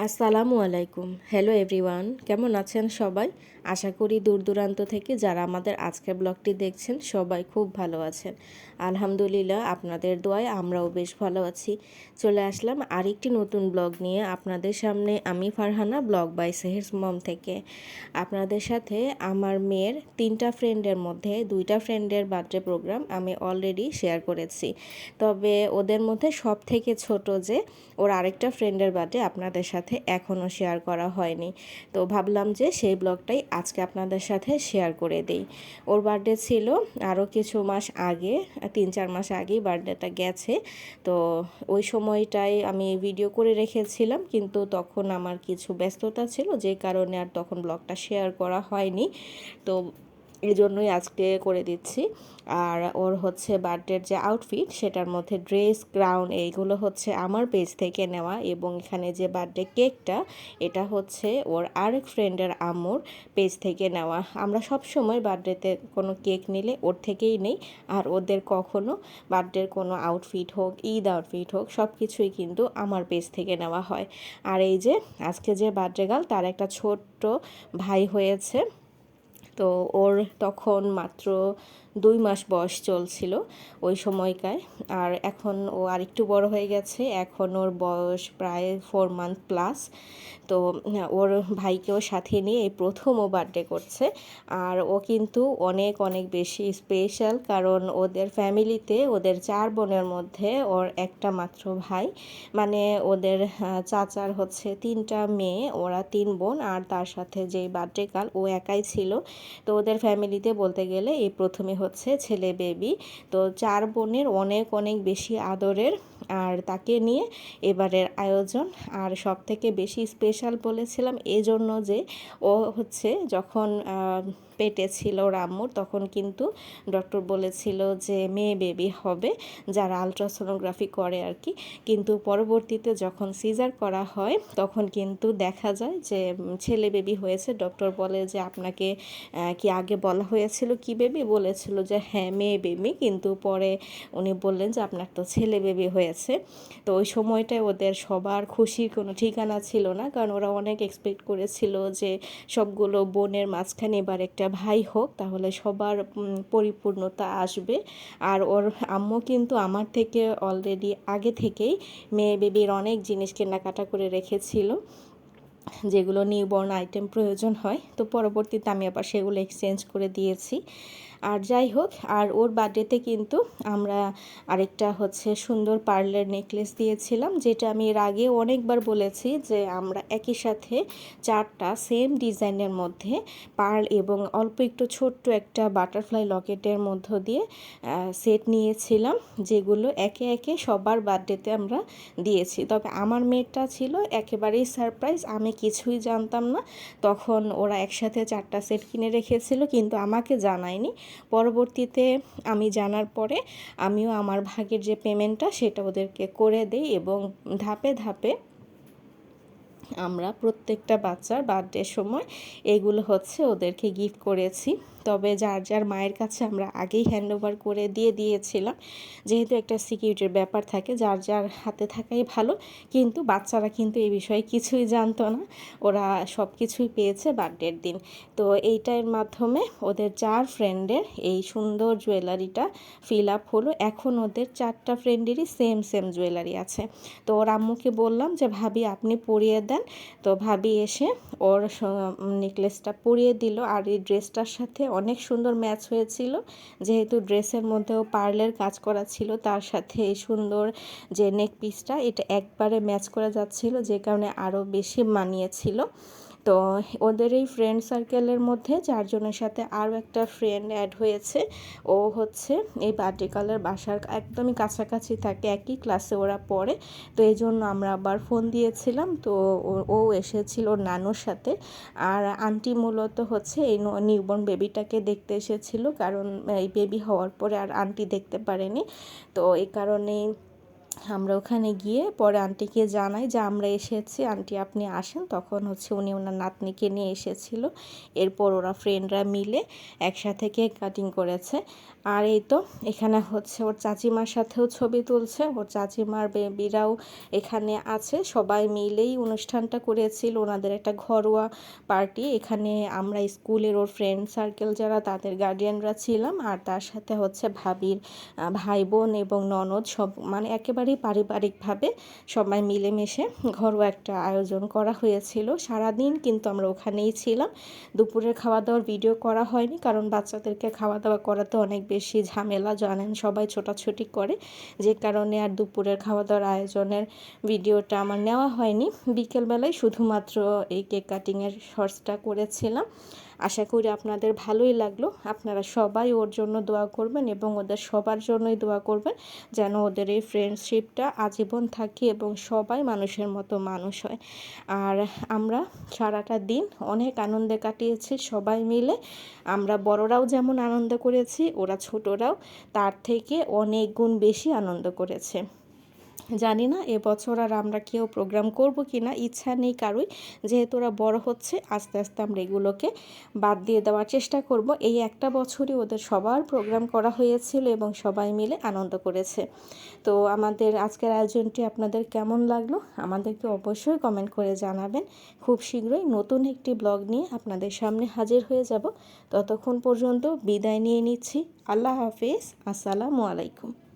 আসসালামু আলাইকুম। Hello everyone, কেমন আছেন সবাই? আশা করি দূর দূরান্ত থেকে যারা আমাদের আজকের ব্লগটি দেখছেন সবাই খুব ভালো আছেন। আলহামদুলিল্লাহ, আপনাদের দোয়ায় আমরাও বেশ ভালো আছি। চলে আসলাম আরেকটি নতুন ব্লগ নিয়ে আপনাদের সামনে। আমি ফারহানা, ব্লগ বাই সেহেরস মম থেকে আপনাদের সাথে আমার মেয়ের 3টা ফ্রেন্ডের মধ্যে 2টা ফ্রেন্ডের বার্থডে প্রোগ্রাম আমি অলরেডি শেয়ার করেছি। তবে ওদের মধ্যে সব থেকে ছোট যে ওর আরেকটা ফ্রেন্ডের বার্থডে আপনাদের সাথে এখনও শেয়ার করা হয়নি। তো ভাবলাম যে সেই ব্লগটাই আজকে আপনাদের সাথে শেয়ার করে দিই। ওর বার্থডে ছিল আরও কিছু মাস আগে, 3-4 মাস আগেই বার্থডেটা গেছে। তো ওই সময়টাই আমি ভিডিও করে রেখেছিলাম, কিন্তু তখন আমার কিছু ব্যস্ততা ছিল যে কারণে আর তখন ব্লগটা শেয়ার করা হয়নি। তো এই জন্যই আজকে করে দিচ্ছি। আর ওর হচ্ছে বার্থডের যে আউটফিট সেটার মধ্যে ড্রেস, ক্রাউন এইগুলো হচ্ছে আমার পেজ থেকে নেওয়া, এবং এখানে যে বার্থডে কেকটা এটা হচ্ছে ওর আরেক ফ্রেন্ডের আম্মুর পেজ থেকে নেওয়া। আমরা সব সময় বার্থডেতে কোনো কেক নিলে ওর থেকেই নেই, আর ওদের কখনো বার্থডের কোনো আউটফিট হোক, ঈদ আউটফিট হোক, সব কিছুই কিন্তু আমার পেজ থেকে নেওয়া হয়। আর এই যে আজকে যে বার্থডে গার্ল তার একটা ছোট্ট ভাই হয়েছে। তো ওর তখন মাত্র 2 মাস বয়স চলছিল ওই সময়কায়। আর এখন ও আরেকটু বড় হয়ে গেছে, এখন ওর বয়স প্রায় 4 মান্থ প্লাস। তো ওর ভাইকেও সাথে নিয়ে এই প্রথম ও বার্থডে করছে। আর ও কিন্তু অনেক অনেক বেশি স্পেশাল, কারণ ওদের ফ্যামিলিতে ওদের 4 বোনের মধ্যে ওর একটা মাত্র ভাই। মানে ওদের চাচার হচ্ছে 3টা মেয়ে, ওরা 3 বোন, আর তার সাথে যেই বার্থডে গার্ল ও একাই ছিল। তো ওদের ফ্যামিলিতে বলতে গেলে এই প্রথমে হচ্ছে ছেলে বেবি। তো 4 বোনের অনেক অনেক বেশি আদরের, আর তাকে নিয়ে এবারের আয়োজন। আর সব থেকে বেশি স্পেশাল বলেছিলাম এজন্য যে ও হচ্ছে যখন পেটে ছিল ওর আম্মুর, তখন কিন্তু ডক্টর বলেছিল যে মেয়ে বেবি হবে, যারা আলট্রাসোনোগ্রাফি করে আর কি। কিন্তু পরবর্তীতে যখন সিজার করা হয় তখন কিন্তু দেখা যায় যে ছেলে বেবি হয়েছে। ডক্টর বলে যে আপনাকে কি আগে বলা হয়েছিল কি বেবি? বলেছিল যে হ্যাঁ মেয়ে বেবি, কিন্তু পরে উনি বললেন যে আপনার তো ছেলে বেবি হয়েছে। তো ওই সময়টায় ওদের সবার খুশির কোনো ঠিকানা ছিল না, কারণ ওরা অনেক এক্সপেক্ট করেছিল যে সবগুলো বোনের মাঝখানে এবার একটা ভাই হোক, তাহলে সবার পরিপূর্ণতা আসবে। আর ওর আম্মু কিন্তু আমার থেকে অলরেডি আগে থেকেই মেয়ে বেবির অনেক জিনিস কেনাকাটা করে রেখেছিল, যেগুলো নিউবর্ন আইটেম প্রয়োজন হয়। তো পরবর্তীতে আমি আবার সেগুলো এক্সচেঞ্জ করে দিয়েছি। আর যাই হোক, আর ওর বার্থডেতে কিন্তু আমরা আরেকটা হচ্ছে সুন্দর পার্লের নেকলেস দিয়েছিলাম, যেটা আমি এর আগে অনেকবার বলেছি যে আমরা একই সাথে 4টা সেম ডিজাইনের মধ্যে পার্ল এবং অল্প একটু ছোট্ট একটা বাটারফ্লাই লকেটের মধ্য দিয়ে সেট নিয়েছিলাম, যেগুলো একে একে সবার বার্থডেতে আমরা দিয়েছি। তবে আমার মেয়েটা ছিল একেবারেই সারপ্রাইজ, আমি কিছুই জানতাম না। তখন ওরা একসাথে 4টা সেট কিনে রেখেছিল, কিন্তু আমাকে জানায়নি। পরবর্তীতে আমি জানার পরে আমিও আমার ভাগের যে পেমেন্টটা সেটা ওদেরকে করে দেই, এবং ধাপে ধাপে আমরা প্রত্যেকটা বাচ্চার বার্থডের সময় এগুলো হচ্ছে ওদেরকে গিফট করেছি। তবে যার যার মায়ের কাছে আমরা আগেই হ্যান্ডওভার করে দিয়েছিলাম, যেহেতু একটা সিকিউরিটির ব্যাপার থাকে, যার যার হাতে থাকাই ভালো। কিন্তু বাচ্চারা কিন্তু এই বিষয়ে কিছুই জানতো না, ওরা সব কিছুই পেয়েছে বার্থডের দিন। তো এইটার মাধ্যমে ওদের 4 ফ্রেন্ডের এই সুন্দর জুয়েলারিটা ফিল আপ হলো। এখন ওদের 4টা ফ্রেন্ডেরই সেম সেম জুয়েলারি আছে। তো ওর আম্মুকে বললাম যে ভাবি আপনি পরিয়ে দেন। তো ভাবি এসে ওর নেকলেসটা পরিয়ে দিল, আর এই ড্রেসটার সাথে অনেক সুন্দর ম্যাচ হয়েছিল, যেহেতু ড্রেসের মধ্যেও পার্লের কাজ করা ছিল, তার সাথে এই সুন্দর যে নেক পিসটা এটা একবারে ম্যাচ করা যাচ্ছিল, যে কারণে আরও বেশি মানিয়েছিল। তো ওদের এই ফ্রেন্ড সার্কেলের মধ্যে 4 জনের সাথে আরও একটা ফ্রেন্ড অ্যাড হয়েছে। ও হচ্ছে এই বার্থডে বাসার একদমই কাছাকাছি থাকে, একই ক্লাসে ওরা পড়ে। তো এই জন্য আমরা আবার ফোন দিয়েছিলাম, তো ও এসেছিল ওর নানুর সাথে। আর আন্টি মূলত হচ্ছে এই নিউবর্ন বেবিটাকে দেখতে এসেছিল, কারণ এই বেবি হওয়ার পরে আর আন্টি দেখতে পারেনি। তো এই কারণেই আমরা ওখানে গিয়ে পরে আন্টিকে জানাই যে আমরা এসেছি, আন্টি আপনি আসেন। তখন হচ্ছে উনি ওনার নাতনিকে নিয়ে এসেছিল। এরপর ওরা ফ্রেন্ডরা মিলে একসাথে কেক কাটিং করেছে। আর এই তো এখানে হচ্ছে ওর চাচিমার সাথেও ছবি তুলছে, ওর চাচিমার বেবিরাও এখানে আছে। সবাই মিলেই অনুষ্ঠানটা করেছিল, ওনাদের একটা ঘরোয়া পার্টি। এখানে আমরা স্কুলের ওর ফ্রেন্ড সার্কেল যারা তাদের গার্ডিয়ানরা ছিলাম, আর তার সাথে হচ্ছে ভাবির ভাই বোন এবং ননদ, সব মানে একেবারেই পারিবারিকভাবে সবাই মিলেমিশে ঘরোয়া একটা আয়োজন করা হয়েছিল। সারাদিন কিন্তু আমরা ওখানেই ছিলাম। দুপুরের খাওয়া দাওয়ার ভিডিও করা হয়নি, কারণ বাচ্চাদেরকে খাওয়া দাওয়া করাতে অনেক বেশি ঝামেলা, জানেন সবাই ছোটাছুটি করে, যে কারণে আর দুপুরের খাওয়া দাওয়ার আয়োজনের ভিডিওটা আমার নেওয়া হয়নি। বিকেলবেলায় শুধুমাত্র এই কেক কাটিংয়ের শর্টসটা করেছিলাম। আশা করি আপনাদের ভালোই লাগলো। আপনারা সবাই ওর জন্য দোয়া করবেন এবং ওদের সবার জন্যই দোয়া করবেন, যেন ওদের এই ফ্রেন্ডশিপটা আজীবন থাকে এবং সবাই মানুষের মতো মানুষ হয়। আর আমরা সারাটা দিন অনেক আনন্দে কাটিয়েছি সবাই মিলে। আমরা বড়রাও যেমন আনন্দ করেছি, ওরা ছোটরাও তার থেকে অনেক গুণ বেশি আনন্দ করেছে। জানি না এবছর আর আমরা কেউ প্রোগ্রাম করব কি না, ইচ্ছা নেই কারোই, যেহেতু ওরা বড় হচ্ছে। আস্তে আস্তে আমরা এগুলোকে বাদ দিয়ে দেওয়ার চেষ্টা করব। এই একটা বছরই ওদের সবার প্রোগ্রাম করা হয়েছিল এবং সবাই মিলে আনন্দ করেছে। তো আমাদের আজকের আয়োজনটি আপনাদের কেমন লাগলো আমাদেরকে অবশ্যই কমেন্ট করে জানাবেন। খুব শীঘ্রই নতুন একটি ব্লগ নিয়ে আপনাদের সামনে হাজির হয়ে যাব। ততক্ষণ পর্যন্ত বিদায় নিয়ে নিচ্ছি। আল্লাহ হাফেজ, আসসালামু আলাইকুম।